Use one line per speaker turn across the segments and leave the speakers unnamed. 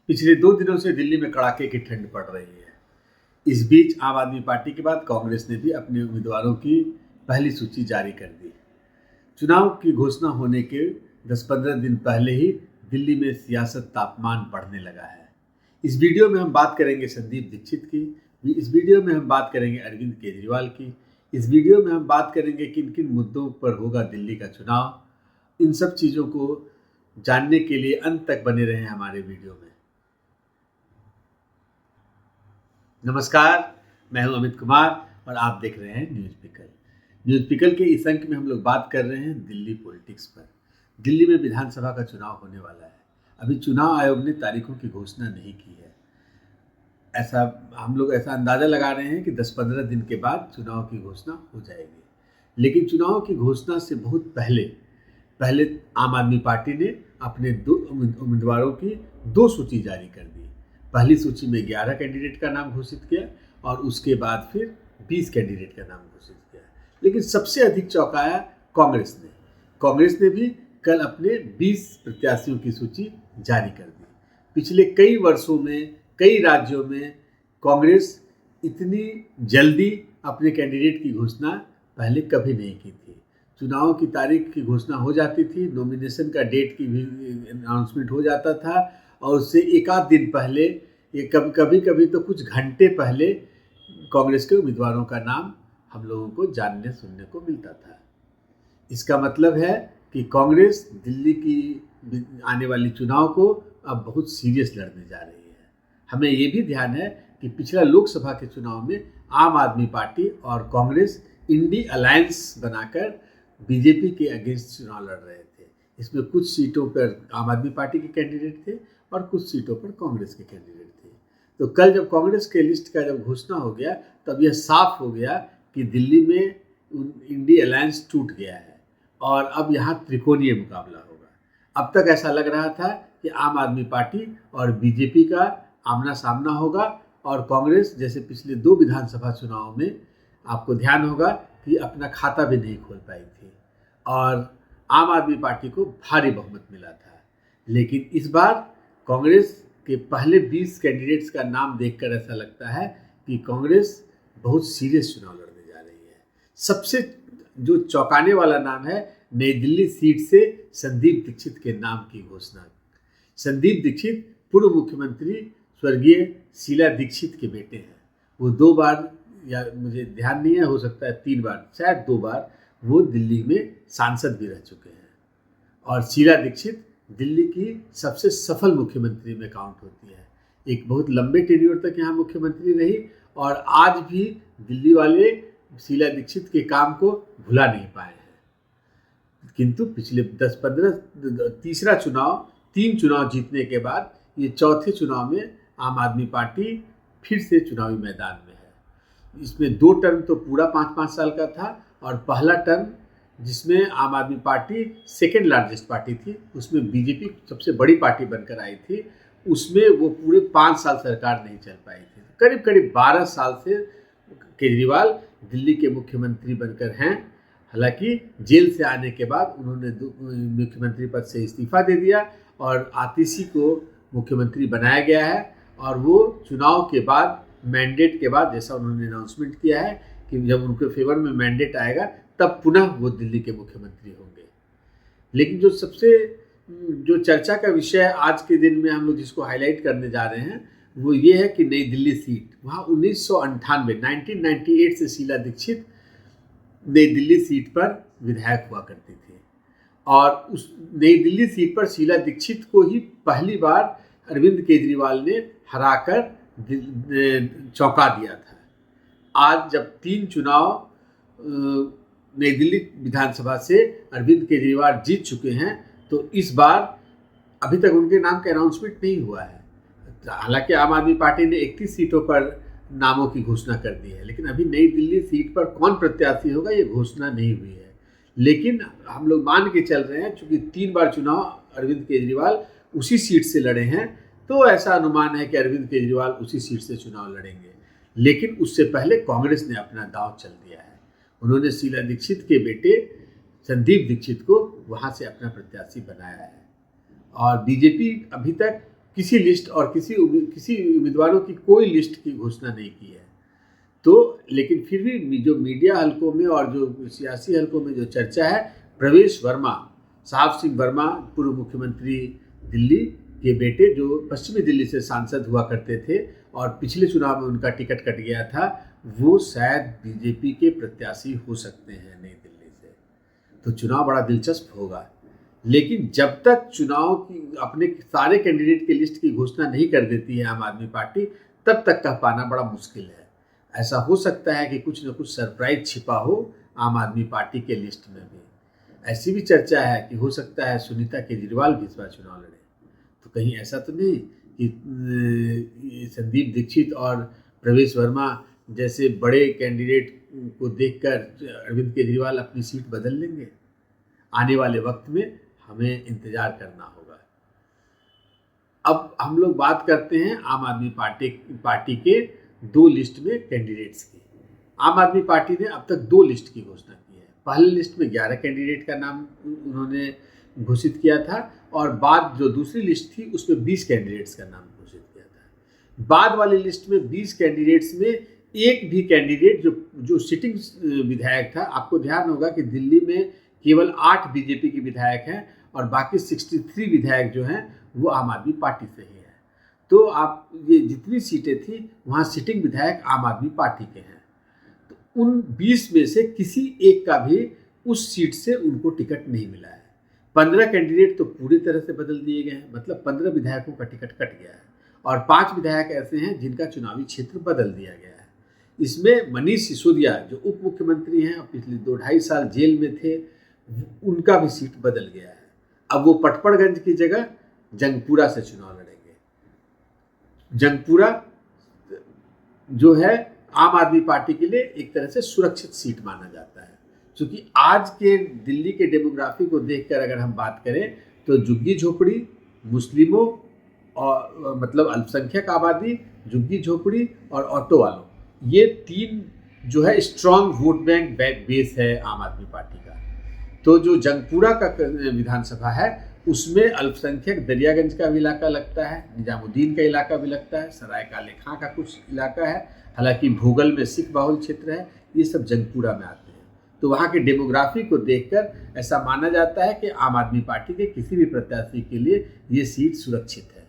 पिछले 2 दिनों से दिल्ली में कड़ाके की ठंड पड़ रही है। इस बीच आम आदमी पार्टी के बाद कांग्रेस ने भी अपने उम्मीदवारों की पहली सूची जारी कर दी। चुनाव की घोषणा होने के 10-15 दिन पहले ही दिल्ली में सियासत तापमान बढ़ने लगा है। इस वीडियो में हम बात करेंगे संदीप दीक्षित की, इस वीडियो में हम बात करेंगे अरविंद केजरीवाल की, इस वीडियो में हम बात करेंगे किन किन मुद्दों पर होगा दिल्ली का चुनाव। इन सब चीज़ों को जानने के लिए अंत तक बने रहें हमारे वीडियो में। नमस्कार, मैं हूं अमित कुमार और आप देख रहे हैं न्यूज़ पिकल। न्यूज़ पिकल के इस अंक में हम लोग बात कर रहे हैं दिल्ली पॉलिटिक्स पर। दिल्ली में विधानसभा का चुनाव होने वाला है। अभी चुनाव आयोग ने तारीखों की घोषणा नहीं की है। हम लोग ऐसा अंदाज़ा लगा रहे हैं कि 10-15 दिन के बाद चुनाव की घोषणा हो जाएगी। लेकिन चुनाव की घोषणा से बहुत पहले आम आदमी पार्टी ने अपने 2 उम्मीदवारों की 2 सूची जारी कर दी। पहली सूची में 11 कैंडिडेट का नाम घोषित किया और उसके बाद फिर 20 कैंडिडेट का नाम घोषित किया। लेकिन सबसे अधिक चौंकाया कांग्रेस ने भी कल अपने 20 प्रत्याशियों की सूची जारी कर दी। पिछले कई वर्षों में कई राज्यों में कांग्रेस इतनी जल्दी अपने कैंडिडेट की घोषणा पहले कभी नहीं की थी। चुनाव की तारीख की घोषणा हो जाती थी, नॉमिनेशन का डेट की भी अनाउंसमेंट हो जाता था और उससे एक आध दिन पहले, ये कभी तो कुछ घंटे पहले कांग्रेस के उम्मीदवारों का नाम हम लोगों को जानने सुनने को मिलता था। इसका मतलब है कि कांग्रेस दिल्ली की आने वाली चुनाव को अब बहुत सीरियस लड़ने जा रही है। हमें ये भी ध्यान है कि पिछला लोकसभा के चुनाव में आम आदमी पार्टी और कांग्रेस इंडी अलायंस बनाकर बीजेपी के अगेंस्ट चुनाव लड़ रहे थे। इसमें कुछ सीटों पर आम आदमी पार्टी के कैंडिडेट थे और कुछ सीटों पर कांग्रेस के कैंडिडेट थे। तो कल जब कांग्रेस के लिस्ट का जब घोषणा हो गया तब यह साफ हो गया कि दिल्ली में इंडी अलायंस टूट गया है और अब यहाँ त्रिकोणीय मुकाबला होगा। अब तक ऐसा लग रहा था कि आम आदमी पार्टी और बीजेपी का आमना सामना होगा और कांग्रेस जैसे पिछले 2 विधानसभा चुनाव में आपको ध्यान होगा कि अपना खाता भी नहीं खोल पाई थी और आम आदमी पार्टी को भारी बहुमत मिला था। लेकिन इस बार कांग्रेस के पहले 20 कैंडिडेट्स का नाम देखकर ऐसा लगता है कि कांग्रेस बहुत सीरियस चुनाव लड़ने जा रही है। सबसे जो चौंकाने वाला नाम है नई दिल्ली सीट से संदीप दीक्षित के नाम की घोषणा। संदीप दीक्षित पूर्व मुख्यमंत्री स्वर्गीय शीला दीक्षित के बेटे हैं। वो 2 बार, या मुझे ध्यान नहीं है, हो सकता है 3 बार, शायद 2 बार वो दिल्ली में सांसद भी रह चुके हैं और शीला दीक्षित दिल्ली की सबसे सफल मुख्यमंत्री में काउंट होती है। एक बहुत लंबे टेन्योर तक यहाँ मुख्यमंत्री रही और आज भी दिल्ली वाले शीला दीक्षित के काम को भुला नहीं पाए हैं। किंतु पिछले 3 चुनाव जीतने के बाद ये चौथे चुनाव में आम आदमी पार्टी फिर से चुनावी मैदान में है। इसमें 2 टर्म तो पूरा 5-5 साल का था और पहला टर्म जिसमें आम आदमी पार्टी सेकेंड लार्जेस्ट पार्टी थी, उसमें बीजेपी सबसे बड़ी पार्टी बनकर आई थी, उसमें वो पूरे 5 साल सरकार नहीं चल पाई थी। करीब 12 साल से केजरीवाल दिल्ली के मुख्यमंत्री बनकर हैं। हालांकि जेल से आने के बाद उन्होंने मुख्यमंत्री पद से इस्तीफा दे दिया और आतिशी को मुख्यमंत्री बनाया गया है और वो चुनाव के बाद, मैंडेट के बाद, जैसा उन्होंने अनाउंसमेंट किया है कि जब उनके फेवर में मैंडेट आएगा तब पुनः वो दिल्ली के मुख्यमंत्री होंगे। लेकिन जो चर्चा का विषय आज के दिन में हम लोग जिसको हाईलाइट करने जा रहे हैं वो ये है कि नई दिल्ली सीट, वहाँ 1998 से शीला दीक्षित नई दिल्ली सीट पर विधायक हुआ करती थी और उस नई दिल्ली सीट पर शीला दीक्षित को ही पहली बार अरविंद केजरीवाल ने हराकर चौंका दिया था। आज जब 3 चुनाव नई दिल्ली विधानसभा से अरविंद केजरीवाल जीत चुके हैं तो इस बार अभी तक उनके नाम का अनाउंसमेंट नहीं हुआ है। हालांकि आम आदमी पार्टी ने 31 सीटों पर नामों की घोषणा कर दी है, लेकिन अभी नई दिल्ली सीट पर कौन प्रत्याशी होगा ये घोषणा नहीं हुई है। लेकिन हम लोग मान के चल रहे हैं चूँकि 3 बार चुनाव अरविंद केजरीवाल उसी सीट से लड़े हैं तो ऐसा अनुमान है कि अरविंद केजरीवाल उसी सीट से चुनाव लड़ेंगे। लेकिन उससे पहले कांग्रेस ने अपना दांव चल दिया है। उन्होंने शीला दीक्षित के बेटे संदीप दीक्षित को वहाँ से अपना प्रत्याशी बनाया है और बीजेपी अभी तक किसी लिस्ट और किसी उम्मीदवारों की कोई लिस्ट की घोषणा नहीं की है। तो लेकिन फिर भी जो मीडिया हलकों में और जो सियासी हलकों में जो चर्चा है, प्रवेश वर्मा, साहब सिंह वर्मा, पूर्व मुख्यमंत्री दिल्ली के बेटे, जो पश्चिमी दिल्ली से सांसद हुआ करते थे और पिछले चुनाव में उनका टिकट कट गया था, वो शायद बीजेपी के प्रत्याशी हो सकते हैं नई दिल्ली से। तो चुनाव बड़ा दिलचस्प होगा। लेकिन जब तक चुनाव की अपने सारे कैंडिडेट की लिस्ट की घोषणा नहीं कर देती है आम आदमी पार्टी, तब तक कह पाना बड़ा मुश्किल है। ऐसा हो सकता है कि कुछ न कुछ सरप्राइज छिपा हो आम आदमी पार्टी के लिस्ट में भी। ऐसी भी चर्चा है कि हो सकता है सुनीता केजरीवाल भी इस बार चुनाव लड़े। तो कहीं ऐसा तो नहीं कि संदीप दीक्षित और प्रवेश वर्मा जैसे बड़े कैंडिडेट को देखकर अरविंद केजरीवाल अपनी सीट बदल लेंगे? आने वाले वक्त में हमें इंतजार करना होगा। अब हम लोग बात करते हैं आम आदमी पार्टी के 2 लिस्ट में कैंडिडेट्स की। आम आदमी पार्टी ने अब तक 2 लिस्ट की घोषणा की है। पहले लिस्ट में 11 कैंडिडेट का नाम उन्होंने घोषित किया था और बाद जो दूसरी लिस्ट थी उसमें 20 कैंडिडेट्स का नाम घोषित किया था। बाद वाली लिस्ट में 20 कैंडिडेट्स में एक भी कैंडिडेट जो सिटिंग विधायक था। आपको ध्यान होगा कि दिल्ली में केवल 8 बीजेपी के विधायक हैं और बाकी 63 विधायक जो हैं वो आम आदमी पार्टी से ही है। तो आप ये जितनी सीटें थी वहाँ सिटिंग विधायक आम आदमी पार्टी के हैं। तो उन 20 में से किसी एक का भी उस सीट से उनको टिकट नहीं मिला है। 15 कैंडिडेट तो पूरी तरह से बदल दिए गए हैं, मतलब 15 विधायकों का टिकट कट गया है और 5 विधायक ऐसे हैं जिनका चुनावी क्षेत्र बदल दिया गया है। इसमें मनीष सिसोदिया जो उप मुख्यमंत्री हैं और पिछले 2-2.5 साल जेल में थे, उनका भी सीट बदल गया है। अब वो पटपड़गंज की जगह जंगपुरा से चुनाव लड़ेंगे। जंगपुरा जो है आम आदमी पार्टी के लिए एक तरह से सुरक्षित सीट माना जाता है, क्योंकि आज के दिल्ली के डेमोग्राफी को देखकर अगर हम बात करें तो झुग्गी झोपड़ी, मुस्लिमों और मतलब अल्पसंख्यक आबादी, झुग्गी झोपड़ी और ऑटो वालों, ये 3 जो है स्ट्रॉन्ग वोट बैंक बेस है आम आदमी पार्टी का। तो जो जंगपुरा का विधानसभा है उसमें अल्पसंख्यक दरियागंज का भी इलाका लगता है, निजामुद्दीन का इलाका भी लगता है, सराय काले खां का कुछ इलाका है, हालांकि भोगल में सिख बाहुल क्षेत्र है, ये सब जंगपुरा में आते हैं। तो वहाँ के डेमोग्राफी को देखकर ऐसा माना जाता है कि आम आदमी पार्टी के किसी भी प्रत्याशी के लिए ये सीट सुरक्षित है।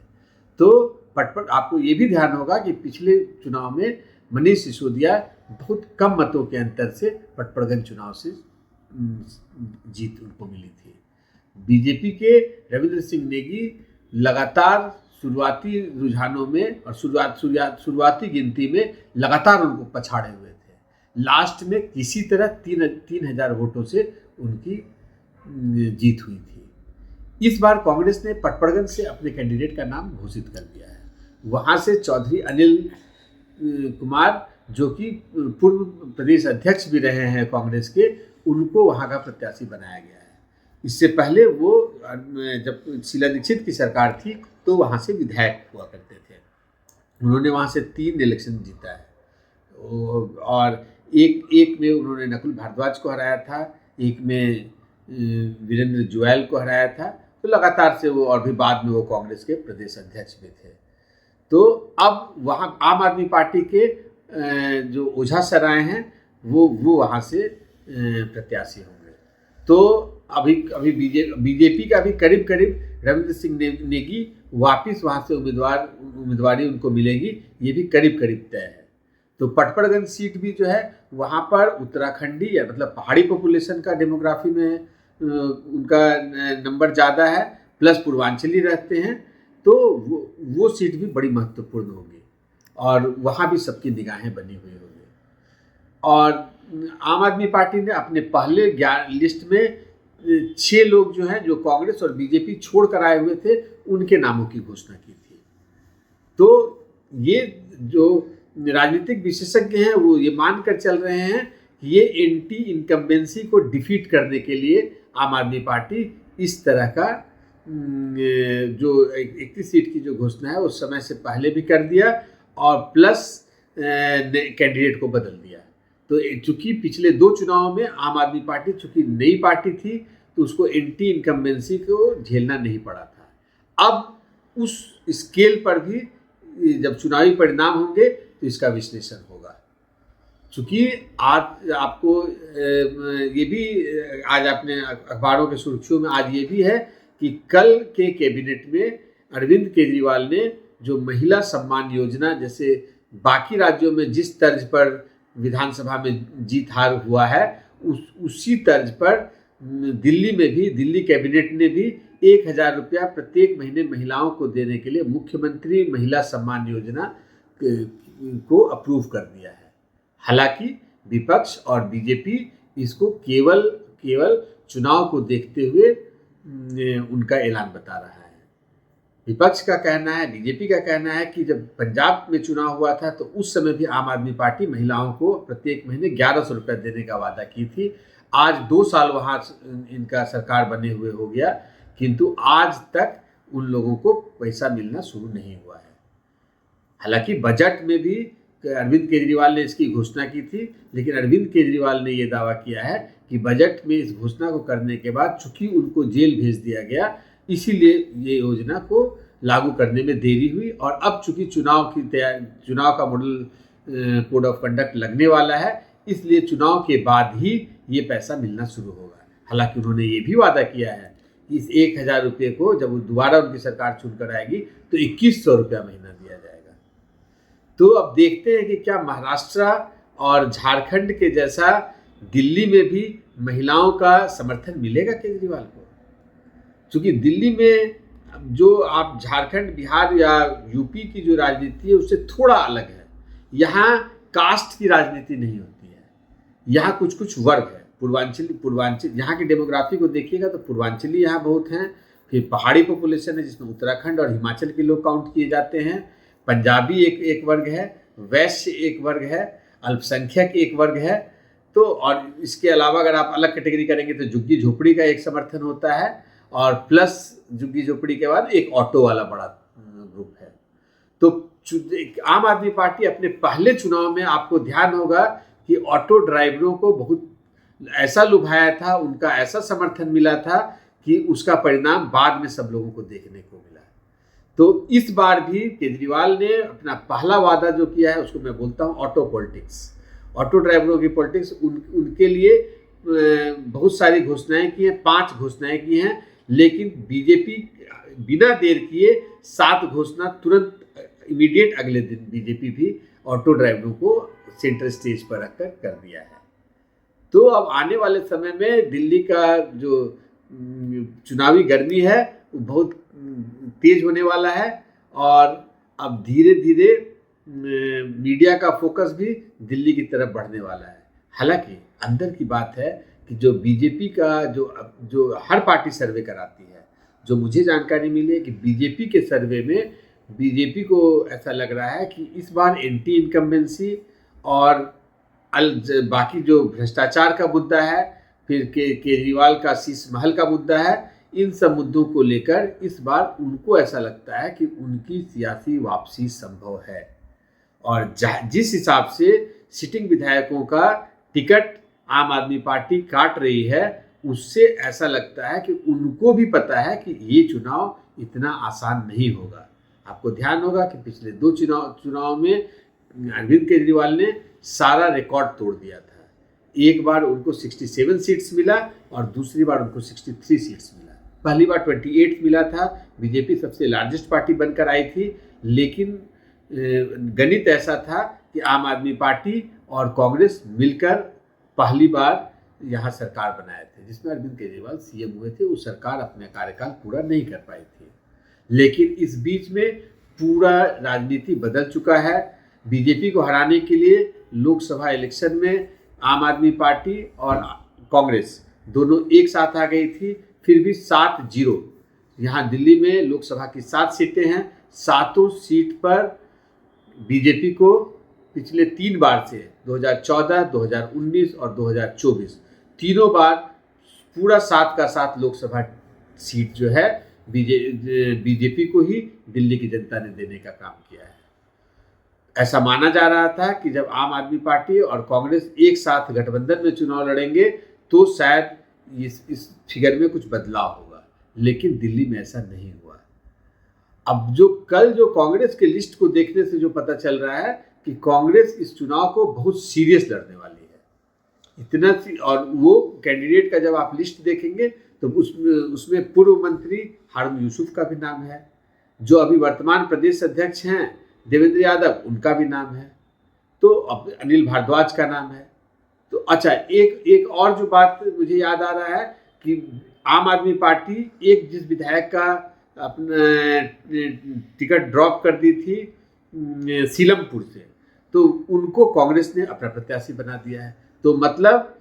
तो आपको ये भी ध्यान होगा कि पिछले चुनाव में मनीष सिसोदिया बहुत कम मतों के अंतर से पटपड़गंज चुनाव से जीत उनको मिली थी। बीजेपी के रविंद्र सिंह नेगी लगातार शुरुआती रुझानों में और शुरुआती गिनती में लगातार उनको पछाड़े हुए थे। लास्ट में किसी तरह 3,000 वोटों से उनकी जीत हुई थी। इस बार कांग्रेस ने पटपड़गंज से अपने कैंडिडेट का नाम घोषित कर दिया है। वहाँ से चौधरी अनिल कुमार, जो कि पूर्व प्रदेश अध्यक्ष भी रहे हैं कांग्रेस के, उनको वहाँ का प्रत्याशी बनाया गया है। इससे पहले वो जब शीला दीक्षित की सरकार थी तो वहाँ से विधायक हुआ करते थे। उन्होंने वहाँ से 3 इलेक्शन जीता है और एक में उन्होंने नकुल भारद्वाज को हराया था, एक में वीरेंद्र जुएल को हराया था। तो लगातार से वो और भी बाद में वो कांग्रेस के प्रदेश अध्यक्ष भी थे। तो अब वहाँ आम आदमी पार्टी के जो ओझा सराय हैं वो वहाँ से प्रत्याशी होंगे। तो अभी बीजेपी का भी करीब रविंद्र सिंह नेगी वापिस वहाँ से उम्मीदवारी उनको मिलेगी, ये भी करीब तय है। तो पटपड़गंज सीट भी जो है वहाँ पर उत्तराखंडी या मतलब पहाड़ी पॉपुलेशन का डेमोग्राफी में उनका नंबर ज़्यादा है, प्लस पूर्वांचली रहते हैं, तो वो सीट भी बड़ी महत्वपूर्ण होगी और वहाँ भी सबकी निगाहें बनी हुई होगी। और आम आदमी पार्टी ने अपने पहले लिस्ट में 6 लोग जो हैं, जो कांग्रेस और बीजेपी छोड़ कर आए हुए थे, उनके नामों की घोषणा की थी। तो ये जो राजनीतिक विशेषज्ञ हैं वो ये मानकर चल रहे हैं कि ये एंटी इनकम्बेंसी को डिफीट करने के लिए आम आदमी पार्टी इस तरह का जो 31 सीट की जो घोषणा है उस समय से पहले भी कर दिया और प्लस कैंडिडेट को बदल दिया। तो चूंकि पिछले 2 चुनावों में आम आदमी पार्टी चूंकि नई पार्टी थी तो उसको एंटी इनकम्बेंसी को झेलना नहीं पड़ा था। अब उस स्केल पर भी जब चुनावी परिणाम होंगे तो इसका विश्लेषण होगा। चूँकि आज आपको ये भी आज अपने अखबारों के सुर्खियों में आज ये भी है कि कल के कैबिनेट में अरविंद केजरीवाल ने जो महिला सम्मान योजना, जैसे बाकी राज्यों में जिस तर्ज पर विधानसभा में जीत हार हुआ है उसी तर्ज पर दिल्ली में भी दिल्ली कैबिनेट ने भी 1,000 रुपया प्रत्येक महीने महिलाओं को देने के लिए मुख्यमंत्री महिला सम्मान योजना को अप्रूव कर दिया है। हालांकि विपक्ष और बीजेपी इसको केवल चुनाव को देखते हुए उनका ऐलान बता रहा है। विपक्ष का कहना है, बीजेपी का कहना है कि जब पंजाब में चुनाव हुआ था तो उस समय भी आम आदमी पार्टी महिलाओं को प्रत्येक महीने 1100 रुपये देने का वादा की थी। आज 2 साल वहाँ इनका सरकार बने हुए हो गया, किंतु आज तक उन लोगों को पैसा मिलना शुरू नहीं हुआ है। हालांकि बजट में भी अरविंद केजरीवाल ने इसकी घोषणा की थी, लेकिन अरविंद केजरीवाल ने ये दावा किया है कि बजट में इस घोषणा को करने के बाद चूंकि उनको जेल भेज दिया गया, इसीलिए ये योजना को लागू करने में देरी हुई। और अब चूंकि चुनाव का मॉडल कोड ऑफ कंडक्ट लगने वाला है, इसलिए चुनाव के बाद ही ये पैसा मिलना शुरू होगा। हालांकि उन्होंने ये भी वादा किया है कि इस 1,000 रुपये को जब दोबारा उनकी सरकार चुनकर आएगी तो 2,100 रुपया महीना दिया जाएगा। तो अब देखते हैं कि क्या महाराष्ट्र और झारखंड के जैसा दिल्ली में भी महिलाओं का समर्थन मिलेगा केजरीवाल को। क्योंकि दिल्ली में जो आप झारखंड, बिहार या यूपी की जो राजनीति है उससे थोड़ा अलग है। यहाँ कास्ट की राजनीति नहीं होती है, यहाँ कुछ वर्ग है। पूर्वांचल यहाँ की डेमोग्राफी को देखिएगा तो पूर्वांचली यहाँ बहुत हैं, फिर पहाड़ी पॉपुलेशन है जिसमें उत्तराखंड और हिमाचल के लोग काउंट किए जाते हैं, पंजाबी एक वर्ग है, वैश्य एक वर्ग है, अल्पसंख्यक एक वर्ग है। तो और इसके अलावा अगर आप अलग कैटेगरी करेंगे तो झुग्गी झोपड़ी का एक समर्थन होता है, और प्लस झुग्गी झोपड़ी के बाद एक ऑटो वाला बड़ा ग्रुप है। तो आम आदमी पार्टी अपने पहले चुनाव में, आपको ध्यान होगा कि ऑटो ड्राइवरों को बहुत ऐसा लुभाया था, उनका ऐसा समर्थन मिला था कि उसका परिणाम बाद में सब लोगों को देखने को मिला। तो इस बार भी केजरीवाल ने अपना पहला वादा जो किया है उसको मैं बोलता हूँ ऑटो पॉलिटिक्स, ऑटो ड्राइवरों की पॉलिटिक्स। उनके लिए बहुत सारी घोषणाएं की हैं, 5 घोषणाएं की हैं, लेकिन बीजेपी बिना देर किए 7 घोषणा तुरंत इमीडिएट अगले दिन बीजेपी भी ऑटो ड्राइवरों को सेंट्रल स्टेज पर रखकर कर दिया है। तो अब आने वाले समय में दिल्ली का जो चुनावी गर्मी है वो बहुत तेज होने वाला है, और अब धीरे धीरे मीडिया का फोकस भी दिल्ली की तरफ बढ़ने वाला है। हालांकि अंदर की बात है कि जो बीजेपी का जो हर पार्टी सर्वे कराती है, जो मुझे जानकारी मिली है कि बीजेपी के सर्वे में बीजेपी को ऐसा लग रहा है कि इस बार एंटी इनकम्बेंसी और बाकी जो भ्रष्टाचार का मुद्दा है, फिर केजरीवाल का शीश महल का मुद्दा है, इन सब मुद्दों को लेकर इस बार उनको ऐसा लगता है कि उनकी सियासी वापसी संभव है। और जिस हिसाब से सिटिंग विधायकों का टिकट आम आदमी पार्टी काट रही है, उससे ऐसा लगता है कि उनको भी पता है कि ये चुनाव इतना आसान नहीं होगा। आपको ध्यान होगा कि पिछले 2 चुनाव में अरविंद केजरीवाल ने सारा रिकॉर्ड तोड़ दिया था। एक बार उनको 67 सीट्स मिला और दूसरी बार उनको 63 सीट्स मिला। पहली बार 28 मिला था, बीजेपी सबसे लार्जेस्ट पार्टी बनकर आई थी, लेकिन गणित ऐसा था कि आम आदमी पार्टी और कांग्रेस मिलकर पहली बार यहाँ सरकार बनाए थे, जिसमें अरविंद केजरीवाल सीएम हुए थे। वो सरकार अपने कार्यकाल पूरा नहीं कर पाई थी, लेकिन इस बीच में पूरा राजनीति बदल चुका है। बीजेपी को हराने के लिए लोकसभा इलेक्शन में आम आदमी पार्टी और कांग्रेस दोनों एक साथ आ गई थी, फिर भी 7-0 यहाँ दिल्ली में लोकसभा की 7 सीटें हैं। 7 सीट पर बीजेपी को पिछले 3 बार से 2014, 2019 और 2024 तीनों बार पूरा 7 का 7 लोकसभा सीट जो है बीजेपी को ही दिल्ली की जनता ने देने का काम किया है। ऐसा माना जा रहा था कि जब आम आदमी पार्टी और कांग्रेस एक साथ गठबंधन में चुनाव लड़ेंगे तो शायद इस फिगर में कुछ बदलाव होगा, लेकिन दिल्ली में ऐसा नहीं हुआ। अब जो कल जो कांग्रेस के लिस्ट को देखने से जो पता चल रहा है कि कांग्रेस इस चुनाव को बहुत सीरियस लड़ने वाली है, इतना और वो कैंडिडेट का जब आप लिस्ट देखेंगे तो उसमें पूर्व मंत्री हारून यूसुफ का भी नाम है, जो अभी वर्तमान प्रदेश अध्यक्ष हैं देवेंद्र यादव उनका भी नाम है, तो अनिल भारद्वाज का नाम है। तो अच्छा, एक और जो बात मुझे याद आ रहा है कि आम आदमी पार्टी एक जिस विधायक का अपना टिकट ड्रॉप कर दी थी सीलमपुर से, तो उनको कांग्रेस ने अपना प्रत्याशी बना दिया है। तो मतलब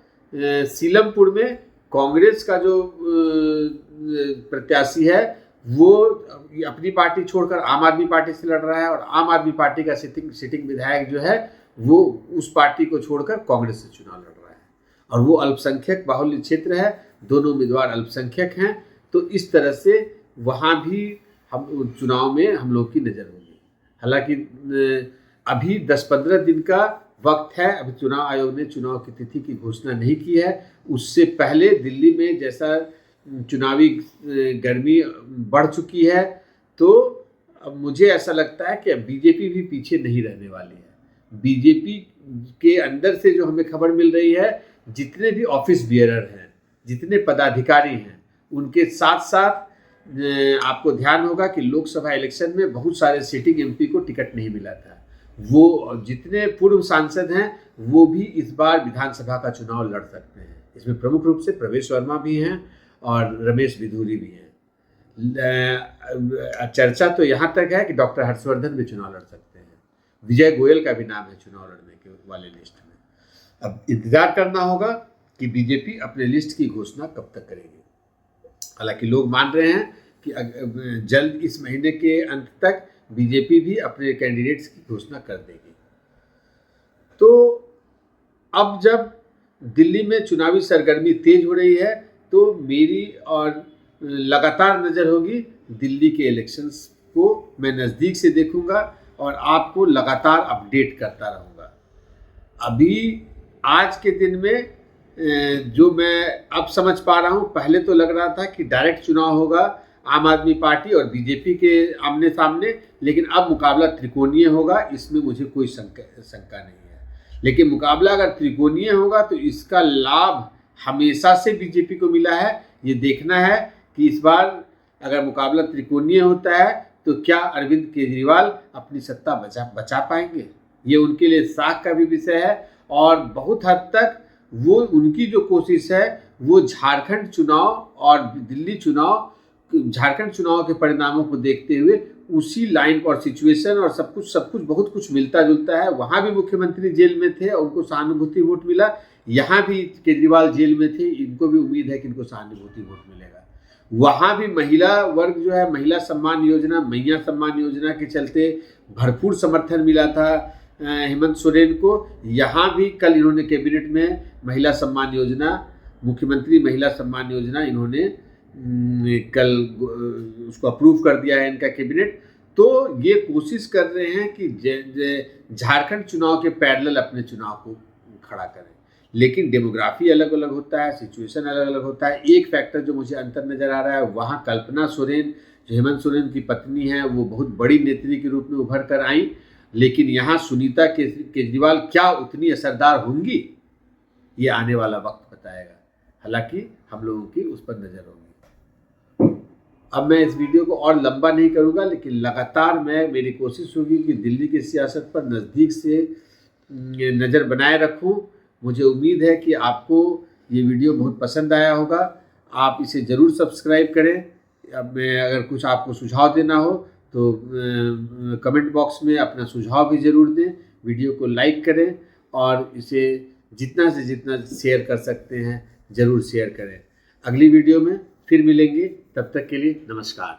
सीलमपुर में कांग्रेस का जो प्रत्याशी है वो अपनी पार्टी छोड़कर आम आदमी पार्टी से लड़ रहा है, और आम आदमी पार्टी का सिटिंग विधायक जो है वो उस पार्टी को छोड़कर कांग्रेस से चुनाव लड़ रहा है, और वो अल्पसंख्यक बाहुल्य क्षेत्र है, दोनों उम्मीदवार अल्पसंख्यक हैं। तो इस तरह से वहाँ भी हम चुनाव में हम लोग की नज़र होगी। हालांकि अभी 10-15 दिन का वक्त है, अभी चुनाव आयोग ने चुनाव की तिथि की घोषणा नहीं की है। उससे पहले दिल्ली में जैसा चुनावी गर्मी बढ़ चुकी है, तो अब मुझे ऐसा लगता है कि अब बीजेपी भी पीछे नहीं रहने वाली है। बीजेपी के अंदर से जो हमें खबर मिल रही है, जितने भी ऑफिस बियरर हैं, जितने पदाधिकारी हैं, उनके साथ साथ आपको ध्यान होगा कि लोकसभा इलेक्शन में बहुत सारे सिटिंग एमपी को टिकट नहीं मिला था। वो जितने पूर्व सांसद हैं वो भी इस बार विधानसभा का चुनाव लड़ सकते हैं। इसमें प्रमुख रूप से प्रवेश वर्मा भी हैं और रमेश बिधूरी भी हैं। चर्चा तो यहाँ तक है कि डॉक्टर हर्षवर्धन भी चुनाव लड़ सकते हैं। विजय गोयल का भी नाम है चुनाव लड़ने के वाले लिस्ट में। अब इंतजार करना होगा कि बीजेपी अपने लिस्ट की घोषणा कब तक करेगी। हालांकि लोग मान रहे हैं कि जल्द इस महीने के अंत तक बीजेपी भी अपने कैंडिडेट्स की घोषणा कर देगी। तो अब जब दिल्ली में चुनावी सरगर्मी तेज हो रही है, तो मेरी और लगातार नज़र होगी दिल्ली के इलेक्शंस को मैं नज़दीक से देखूंगा और आपको लगातार अपडेट करता रहूँगा। अभी आज के दिन में जो मैं अब समझ पा रहा हूँ, पहले तो लग रहा था कि डायरेक्ट चुनाव होगा आम आदमी पार्टी और बीजेपी के आमने सामने, लेकिन अब मुकाबला त्रिकोणीय होगा, इसमें मुझे कोई शंका नहीं है। लेकिन मुकाबला अगर त्रिकोणीय होगा तो इसका लाभ हमेशा से बीजेपी को मिला है। ये देखना है कि इस बार अगर मुकाबला त्रिकोणीय होता है तो क्या अरविंद केजरीवाल अपनी सत्ता बचा पाएंगे। ये उनके लिए साख का भी विषय है, और बहुत हद तक वो उनकी जो कोशिश है वो झारखंड चुनाव और दिल्ली चुनाव, झारखंड चुनाव के परिणामों को देखते हुए उसी लाइन और सिचुएशन और सब कुछ बहुत कुछ मिलता जुलता है। वहाँ भी मुख्यमंत्री जेल में थे और उनको सहानुभूति वोट मिला, यहाँ भी केजरीवाल जेल में थे, इनको भी उम्मीद है कि इनको सहानुभूति वोट मिलेगा। वहाँ भी महिला वर्ग जो है, महिला सम्मान योजना, मैया सम्मान योजना के चलते भरपूर समर्थन मिला था हेमंत सोरेन को। यहाँ भी कल इन्होंने कैबिनेट में महिला सम्मान योजना, मुख्यमंत्री महिला सम्मान योजना इन्होंने कल उसको अप्रूव कर दिया है इनका कैबिनेट। तो ये कोशिश कर रहे हैं कि झारखंड चुनाव के पैरेलल अपने चुनाव को खड़ा करें, लेकिन डेमोग्राफी अलग अलग होता है, सिचुएशन अलग अलग होता है। एक फैक्टर जो मुझे अंतर नज़र आ रहा है, वहाँ कल्पना सोरेन जो हेमंत सोरेन की पत्नी है वो बहुत बड़ी नेत्री के रूप में उभर कर आई, लेकिन यहाँ सुनीता केजरीवाल क्या उतनी असरदार होंगी ये आने वाला वक्त बताएगा। हालांकि हम लोगों की उस पर नज़र होगी। अब मैं इस वीडियो को और लंबा नहीं करूँगा, लेकिन लगातार मेरी कोशिश होगी कि दिल्ली की सियासत पर नज़दीक से नज़र बनाए रखूँ। मुझे उम्मीद है कि आपको ये वीडियो बहुत पसंद आया होगा। आप इसे ज़रूर सब्सक्राइब करें। अब मैं अगर कुछ आपको सुझाव देना हो तो कमेंट बॉक्स में अपना सुझाव भी ज़रूर दें। वीडियो को लाइक करें और इसे जितना से जितना शेयर कर सकते हैं ज़रूर शेयर करें। अगली वीडियो में फिर मिलेंगे, तब तक के लिए नमस्कार।